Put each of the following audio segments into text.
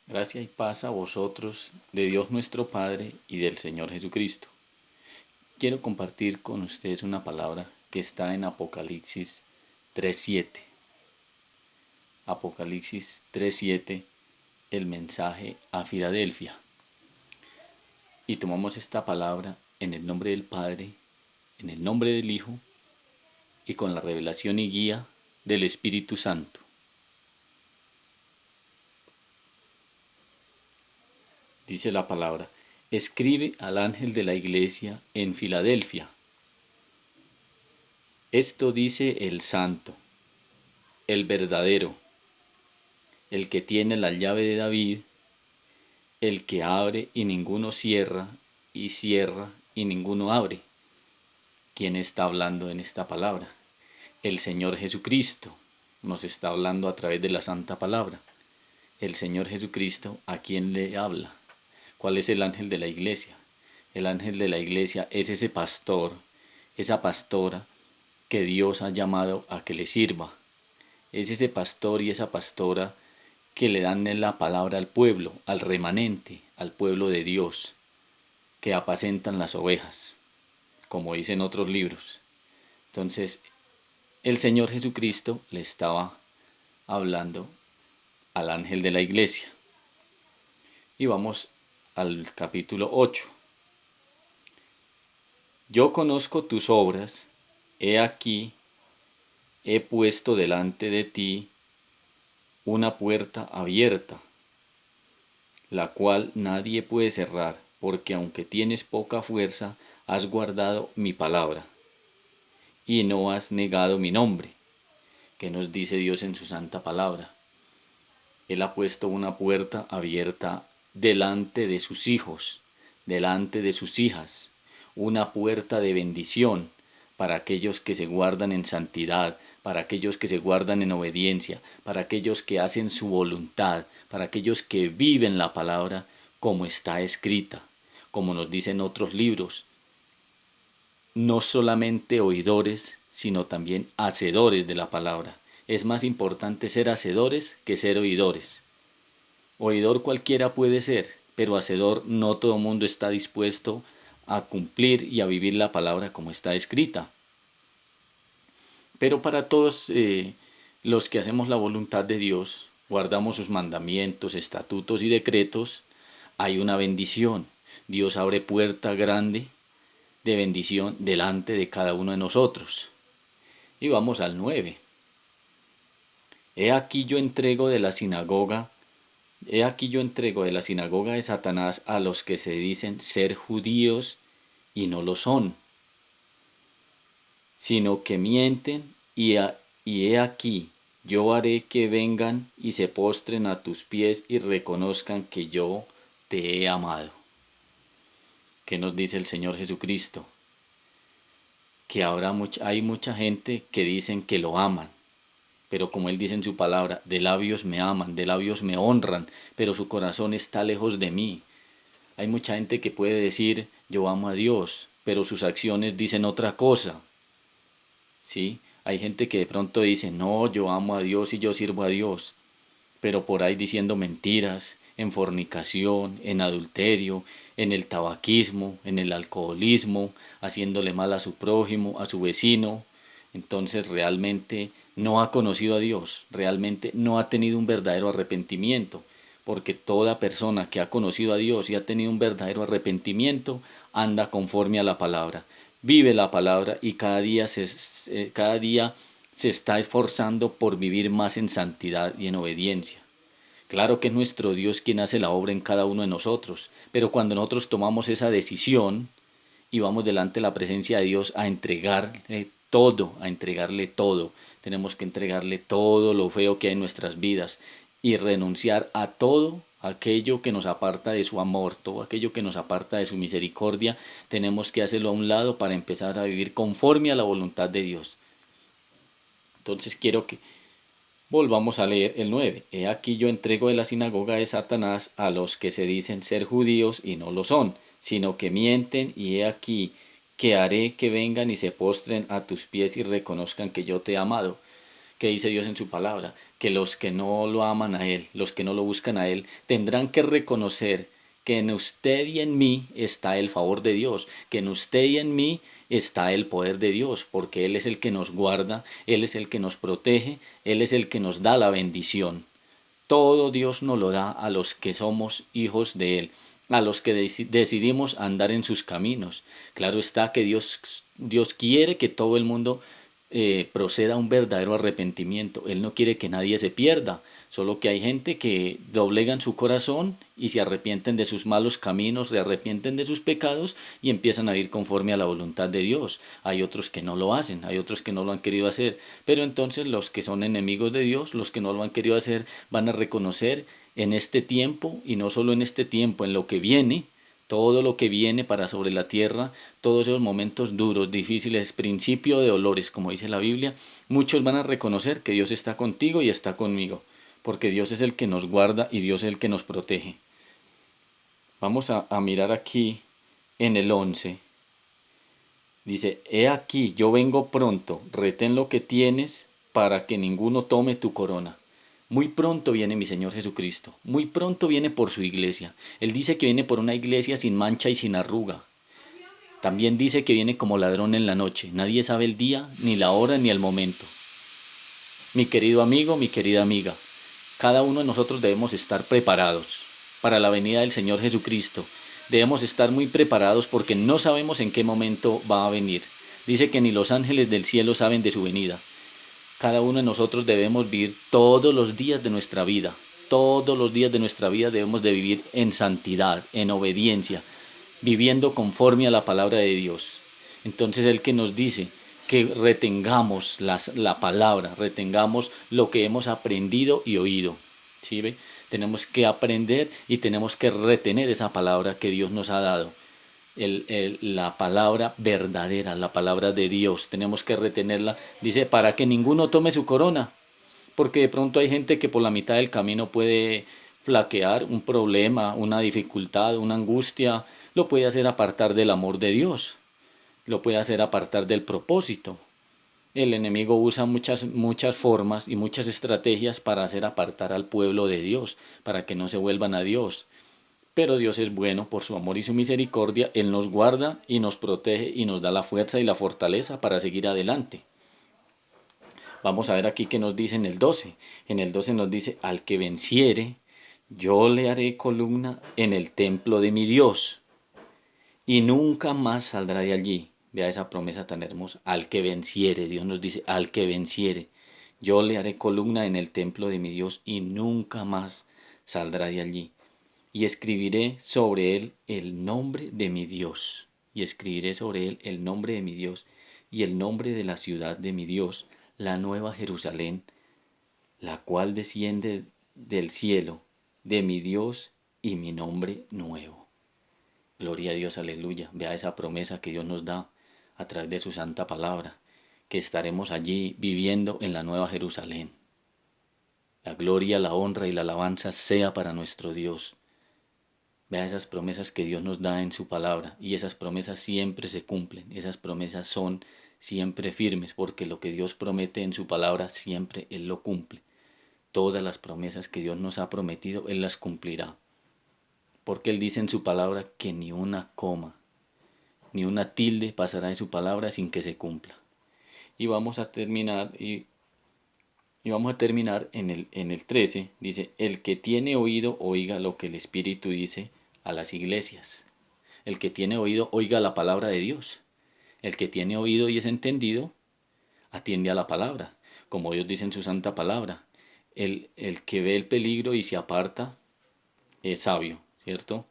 Gracia y paz a vosotros, de Dios nuestro Padre y del Señor Jesucristo. Quiero compartir con ustedes una palabra que está en Apocalipsis 3:7. Apocalipsis 3:7, el mensaje a Filadelfia. Y tomamos esta palabra en el nombre del Padre, en el nombre del Hijo y con la revelación y guía del Espíritu Santo. Dice la palabra: escribe al ángel de la iglesia en Filadelfia. Esto dice el santo, el verdadero, el que tiene la llave de David, el que abre y ninguno cierra, y cierra y ninguno abre. ¿Quién está hablando en esta palabra? El Señor Jesucristo nos está hablando a través de la santa palabra. El Señor Jesucristo, ¿a quién le habla? ¿Cuál es el ángel de la iglesia? El ángel de la iglesia es ese pastor, esa pastora que Dios ha llamado a que le sirva. Es ese pastor y esa pastora que le dan la palabra al pueblo, al remanente, al pueblo de Dios, que apacentan las ovejas, como dicen otros libros. Entonces, el Señor Jesucristo le estaba hablando al ángel de la iglesia. Y vamos al capítulo 8. Yo conozco tus obras, he aquí, he puesto delante de ti una puerta abierta, la cual nadie puede cerrar, porque aunque tienes poca fuerza, has guardado mi palabra, y no has negado mi nombre. ¿Qué nos dice Dios en su santa palabra? Él ha puesto una puerta abierta delante de sus hijos, delante de sus hijas, una puerta de bendición para aquellos que se guardan en santidad, para aquellos que se guardan en obediencia, para aquellos que hacen su voluntad, para aquellos que viven la palabra como está escrita, como nos dicen otros libros. No solamente oidores, sino también hacedores de la palabra. Es más importante ser hacedores que ser oidores. Oidor cualquiera puede ser, pero hacedor no todo el mundo está dispuesto a cumplir y a vivir la palabra como está escrita. Pero para todos los que hacemos la voluntad de Dios, guardamos sus mandamientos, estatutos y decretos, hay una bendición. Dios abre puerta grande de bendición delante de cada uno de nosotros. Y vamos al 9. He aquí yo entrego de la sinagoga de Satanás a los que se dicen ser judíos y no lo son, sino que mienten, y he aquí yo haré que vengan y se postren a tus pies y reconozcan que yo te he amado. ¿Qué nos dice el Señor Jesucristo? Que hay mucha gente que dicen que lo aman, pero como Él dice en su palabra, de labios me aman, de labios me honran, pero su corazón está lejos de mí. Hay mucha gente que puede decir, yo amo a Dios, pero sus acciones dicen otra cosa. ¿Sí? Hay gente que de pronto dice, no, yo amo a Dios y yo sirvo a Dios, pero por ahí diciendo mentiras, en fornicación, en adulterio, en el tabaquismo, en el alcoholismo, haciéndole mal a su prójimo, a su vecino. Entonces realmente no ha conocido a Dios, realmente no ha tenido un verdadero arrepentimiento, porque toda persona que ha conocido a Dios y ha tenido un verdadero arrepentimiento anda conforme a la palabra, vive la palabra y cada día se está esforzando por vivir más en santidad y en obediencia. Claro que es nuestro Dios quien hace la obra en cada uno de nosotros, pero cuando nosotros tomamos esa decisión y vamos delante de la presencia de Dios a entregarle todo, tenemos que entregarle todo lo feo que hay en nuestras vidas y renunciar a todo aquello que nos aparta de su amor, todo aquello que nos aparta de su misericordia, tenemos que hacerlo a un lado para empezar a vivir conforme a la voluntad de Dios. Entonces quiero que volvamos a leer el 9. He aquí yo entrego de la sinagoga de Satanás a los que se dicen ser judíos y no lo son, sino que mienten, y he aquí que haré que vengan y se postren a tus pies y reconozcan que yo te he amado. ¿Qué dice Dios en su palabra? que los que no lo aman a Él, los que no lo buscan a Él, tendrán que reconocer que en usted y en mí está el favor de Dios, que en usted y en mí está el poder de Dios, porque Él es el que nos guarda, Él es el que nos protege, Él es el que nos da la bendición. Todo Dios nos lo da a los que somos hijos de Él, a los que decidimos andar en sus caminos. Claro está que Dios quiere que todo el mundo proceda a un verdadero arrepentimiento. Él no quiere que nadie se pierda, solo que hay gente que doblegan su corazón y se arrepienten de sus malos caminos, se arrepienten de sus pecados y empiezan a ir conforme a la voluntad de Dios. Hay otros que no lo hacen, hay otros que no lo han querido hacer, pero entonces los que son enemigos de Dios, los que no lo han querido hacer, van a reconocer en este tiempo, y no solo en este tiempo, en lo que viene, todo lo que viene para sobre la tierra, todos esos momentos duros, difíciles, principio de dolores, como dice la Biblia, muchos van a reconocer que Dios está contigo y está conmigo, porque Dios es el que nos guarda y Dios es el que nos protege. Vamos a mirar aquí en el 11. Dice, he aquí, yo vengo pronto, retén lo que tienes para que ninguno tome tu corona. Muy pronto viene mi Señor Jesucristo, muy pronto viene por su iglesia. Él dice que viene por una iglesia sin mancha y sin arruga. También dice que viene como ladrón en la noche. Nadie sabe el día, ni la hora, ni el momento. Mi querido amigo, mi querida amiga, cada uno de nosotros debemos estar preparados para la venida del Señor Jesucristo. Debemos estar muy preparados porque no sabemos en qué momento va a venir. Dice que ni los ángeles del cielo saben de su venida. Cada uno de nosotros debemos vivir todos los días de nuestra vida. Todos los días de nuestra vida debemos de vivir en santidad, en obediencia, viviendo conforme a la palabra de Dios. Entonces Él que nos dice que retengamos la palabra, retengamos lo que hemos aprendido y oído. ¿Sí ve? Tenemos que aprender y tenemos que retener esa palabra que Dios nos ha dado. La palabra verdadera, la palabra de Dios, tenemos que retenerla. Dice, para que ninguno tome su corona, porque de pronto hay gente que por la mitad del camino puede flaquear, un problema, una dificultad, una angustia, lo puede hacer apartar del amor de Dios, lo puede hacer apartar del propósito. El enemigo usa muchas formas y muchas estrategias para hacer apartar al pueblo de Dios, para que no se vuelvan a Dios. Pero Dios es bueno por su amor y su misericordia. Él nos guarda y nos protege y nos da la fuerza y la fortaleza para seguir adelante. Vamos a ver aquí qué nos dice en el 12. En el 12 nos dice, al que venciere, yo le haré columna en el templo de mi Dios, y nunca más saldrá de allí. Vea esa promesa tan hermosa. Al que venciere, Dios nos dice, al que venciere, yo le haré columna en el templo de mi Dios, y nunca más saldrá de allí. Y escribiré sobre él el nombre de mi Dios, y escribiré sobre él el nombre de mi Dios, y el nombre de la ciudad de mi Dios, la nueva Jerusalén, la cual desciende del cielo, de mi Dios, y mi nombre nuevo. Gloria a Dios, aleluya. Vea esa promesa que Dios nos da a través de su santa palabra, que estaremos allí viviendo en la nueva Jerusalén. La gloria, la honra y la alabanza sea para nuestro Dios. Vea esas promesas que Dios nos da en su palabra, y esas promesas siempre se cumplen, esas promesas son siempre firmes, porque lo que Dios promete en su palabra siempre Él lo cumple. Todas las promesas que Dios nos ha prometido, Él las cumplirá, porque Él dice en su palabra que ni una coma, ni una tilde pasará de su palabra sin que se cumpla. Y vamos a terminar, en el 13, dice, el que tiene oído, oiga lo que el Espíritu dice a las iglesias. El que tiene oído, oiga la palabra de Dios. El que tiene oído y es entendido, atiende a la palabra, como Dios dice en su santa palabra. El que ve el peligro y se aparta es sabio, ¿cierto?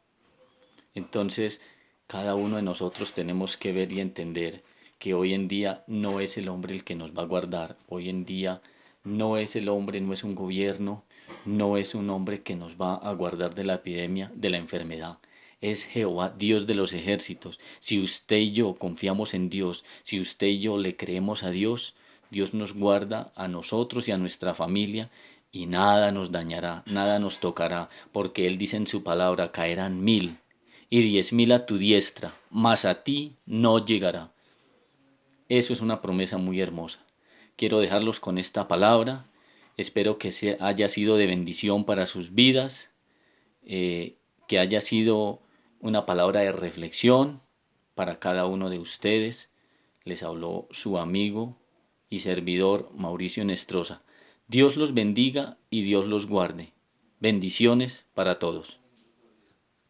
Entonces, cada uno de nosotros tenemos que ver y entender que hoy en día no es el hombre el que nos va a guardar. Hoy en día no es el hombre, no es un gobierno, no es un hombre que nos va a guardar de la epidemia, de la enfermedad. Es Jehová, Dios de los ejércitos. Si usted y yo confiamos en Dios, si usted y yo le creemos a Dios, Dios nos guarda a nosotros y a nuestra familia, y nada nos dañará, nada nos tocará, porque Él dice en su palabra, caerán 1000 y 10.000 a tu diestra, mas a ti no llegará. Eso es una promesa muy hermosa. Quiero dejarlos con esta palabra. Espero que haya sido de bendición para sus vidas, que haya sido una palabra de reflexión para cada uno de ustedes. Les habló su amigo y servidor Mauricio Nestroza. Dios los bendiga y Dios los guarde. Bendiciones para todos.